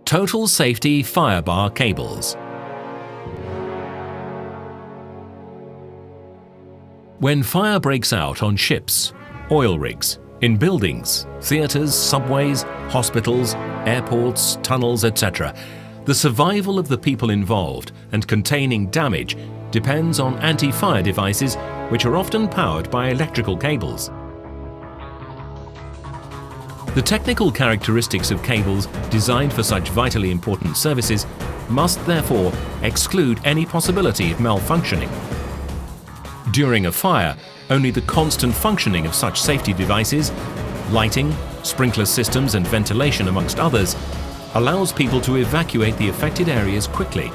Total Safety FIREBAR Cables. When fire breaks out on ships, oil rigs, in buildings, theatres, subways, hospitals, airports, tunnels, etc., the survival of the people involved and containing damage depends on anti-fire devices which are often powered by electrical cables. The technical characteristics of cables designed for such vitally important services must therefore exclude any possibility of malfunctioning. During a fire, only the constant functioning of such safety devices, lighting, sprinkler systems and ventilation amongst others, allows people to evacuate the affected areas quickly,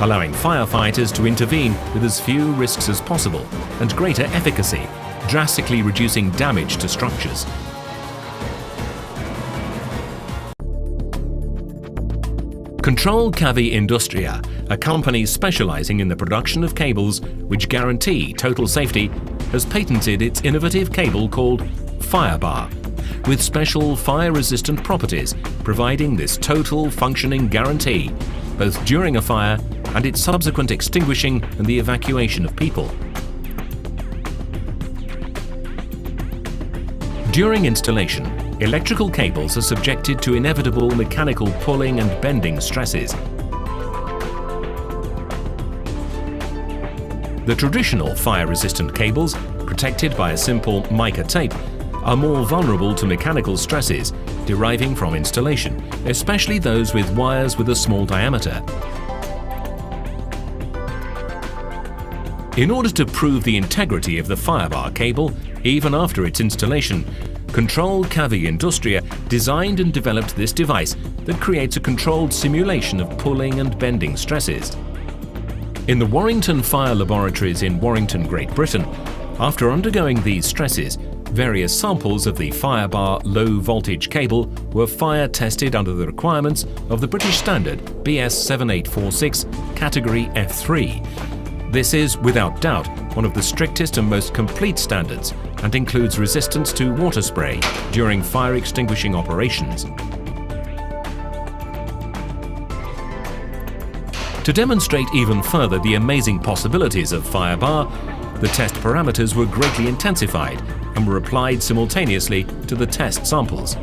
allowing firefighters to intervene with as few risks as possible and greater efficacy, drastically reducing damage to structures. Control Cavi Industria, a company specializing in the production of cables which guarantee total safety, has patented its innovative cable called FIREBAR, with special fire-resistant properties providing this total functioning guarantee, both during a fire and its subsequent extinguishing and the evacuation of people. During installation, electrical cables are subjected to inevitable mechanical pulling and bending stresses. The traditional fire-resistant cables, protected by a simple mica tape, are more vulnerable to mechanical stresses deriving from installation, especially those with wires with a small diameter. In order to prove the integrity of the FIREBAR cable, even after its installation, Control Cavi Industria designed and developed this device that creates a controlled simulation of pulling and bending stresses. In the Warrington Fire Laboratories in Warrington, Great Britain, after undergoing these stresses, various samples of the FIREBAR low-voltage cable were fire tested under the requirements of the British Standard BS 7846 Category F3. This is, without doubt, one of the strictest and most complete standards and includes resistance to water spray during fire extinguishing operations. To demonstrate even further the amazing possibilities of FIREBAR, the test parameters were greatly intensified and were applied simultaneously to the test samples.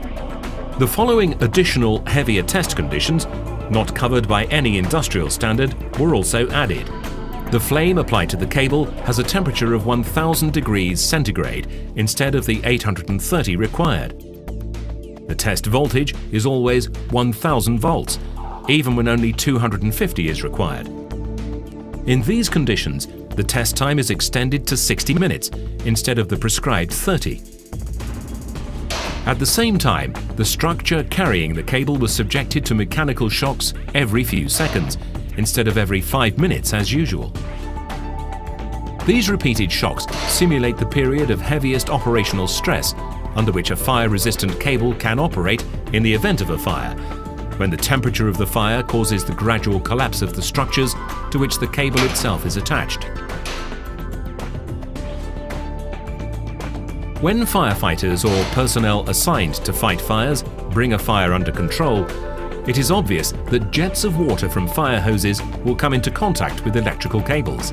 The following additional heavier test conditions, not covered by any industrial standard, were also added. The flame applied to the cable has a temperature of 1000 degrees centigrade instead of the 830 required. The test voltage is always 1000 volts, even when only 250 is required. In these conditions, the test time is extended to 60 minutes instead of the prescribed 30. At the same time, the structure carrying the cable was subjected to mechanical shocks every few seconds, instead of every 5 minutes as usual. These repeated shocks simulate the period of heaviest operational stress under which a fire-resistant cable can operate in the event of a fire, when the temperature of the fire causes the gradual collapse of the structures to which the cable itself is attached. When firefighters or personnel assigned to fight fires bring a fire under control, it is obvious that jets of water from fire hoses will come into contact with electrical cables.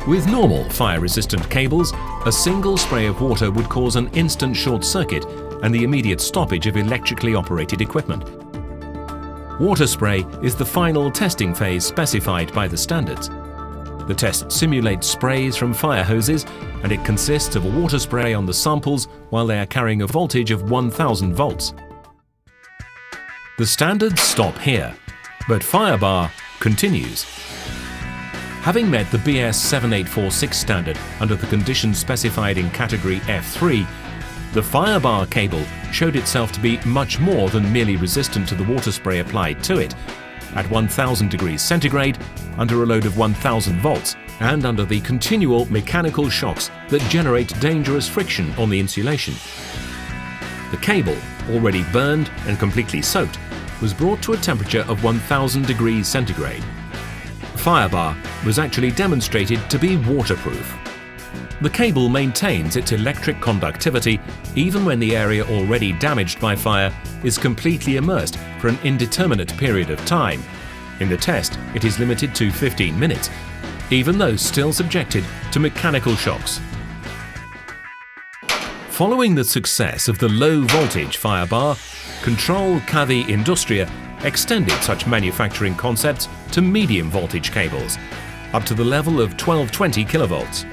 With normal fire-resistant cables, a single spray of water would cause an instant short circuit and the immediate stoppage of electrically operated equipment. Water spray is the final testing phase specified by the standards. The test simulates sprays from fire hoses, and it consists of a water spray on the samples while they are carrying a voltage of 1000 volts. The standards stop here, but FIREBAR continues. Having met the BS 7846 standard under the conditions specified in Category F3, the FIREBAR cable showed itself to be much more than merely resistant to the water spray applied to it, at 1000 degrees centigrade, under a load of 1000 volts, and under the continual mechanical shocks that generate dangerous friction on the insulation. The cable, already burned and completely soaked, was brought to a temperature of 1000 degrees centigrade. FIREBAR was actually demonstrated to be waterproof. The cable maintains its electric conductivity even when the area already damaged by fire is completely immersed for an indeterminate period of time. In the test, it is limited to 15 minutes, even though still subjected to mechanical shocks. Following the success of the low-voltage FIREBAR, Control Cavi Industria extended such manufacturing concepts to medium-voltage cables, up to the level of 1220 kilovolts.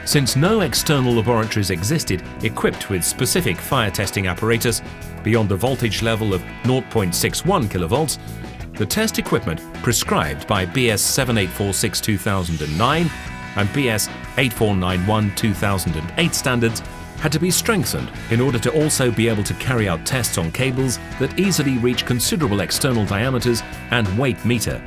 Since no external laboratories existed equipped with specific fire testing apparatus beyond the voltage level of 0.61 kilovolts, the test equipment prescribed by BS 7846-2009 and BS 8491-2008 standards had to be strengthened in order to also be able to carry out tests on cables that easily reach considerable external diameters and weight meter.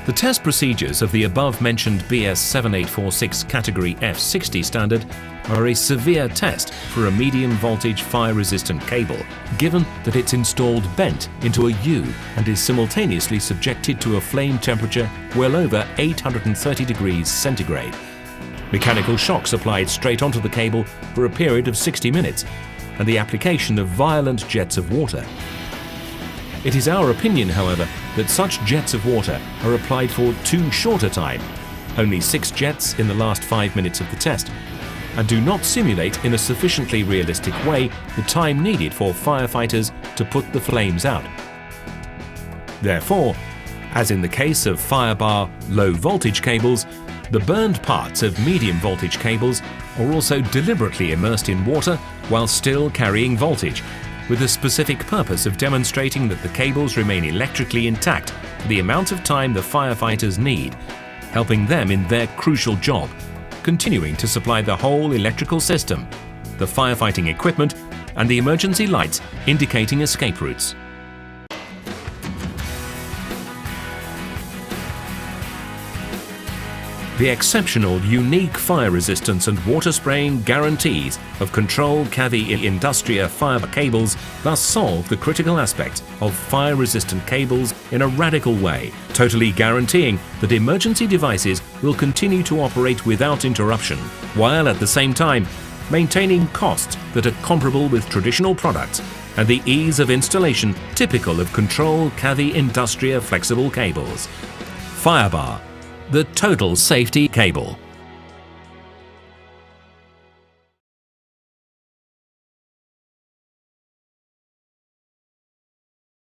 The test procedures of the above-mentioned BS 7846 Category F60 standard are a severe test for a medium-voltage fire-resistant cable, given that it's installed bent into a U and is simultaneously subjected to a flame temperature well over 830 degrees centigrade. Mechanical shocks applied straight onto the cable for a period of 60 minutes, and the application of violent jets of water. It is our opinion, however, that such jets of water are applied for too short a time, only 6 jets in the last 5 minutes of the test, and do not simulate in a sufficiently realistic way the time needed for firefighters to put the flames out. Therefore, as in the case of FIREBAR low-voltage cables, the burned parts of medium-voltage cables are also deliberately immersed in water while still carrying voltage, with the specific purpose of demonstrating that the cables remain electrically intact for the amount of time the firefighters need, helping them in their crucial job, continuing to supply the whole electrical system, the firefighting equipment, and the emergency lights indicating escape routes. The exceptional, unique fire resistance and water spraying guarantees of Control Cavi Industria FIREBAR cables thus solve the critical aspect of fire-resistant cables in a radical way, totally guaranteeing that emergency devices will continue to operate without interruption, while at the same time maintaining costs that are comparable with traditional products and the ease of installation typical of Control Cavi Industria flexible cables. FIREBAR, the total safety cable.